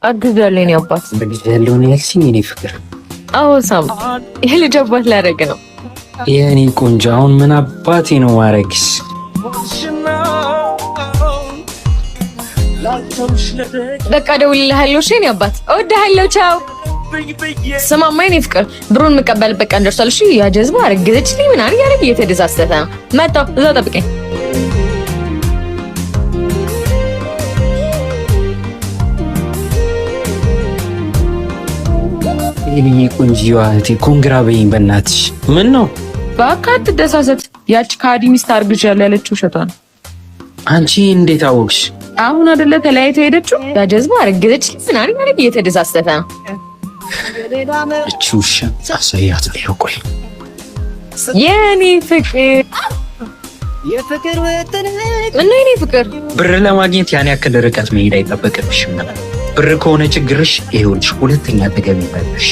አግዛለሁ ነው አባት አግዛለሁ ነው ያልሽኝ የኔ ፍቅር? አዎ ሳም የልጅ አባት ላደርግ ነው። የኔ ቆንጆ አሁን ምን አባቴ ነው ማረግሽ? በቃ ደውልልሃለሁ። እሺ የኔ አባት እወድሃለሁ። ቻው። ስማማ የኔ ፍቅር ብሩን የምቀበልበት ቀን ደርሷል። እሺ ያ ጀዝባ አረገዘችልኝ ምናምን እያደረገ እየተደሳሰተ ነው። መጣሁ እዛው ጠብቀኝ። የኔ ቆንጆዋ እህቴ ኮንግራ በይኝ በእናትሽ። ምን ነው በቃ አትደሳሰት። ያቺ ከአዲ ሚስት አርግዣለሁ ያለችው ውሸቷ ነው። አንቺ እንዴት አወቅሽ? አሁን አይደለ ተለያይተው ሄደችው። ያ ጀዝባ አረገዘችልኝ ምናምን እያደረገ እየተደሳሰተ ነው። እቺ ውሻ አሳያታለሁ። ቆይ የኔ ፍቅር ምን ነው የኔ ፍቅር? ብር ለማግኘት ያን ያክል ርቀት መሄድ አይጠበቅብሽም ነበር። ብር ከሆነ ችግርሽ ይኸውልሽ፣ ሁለተኛ አጠገብ ይባልሽ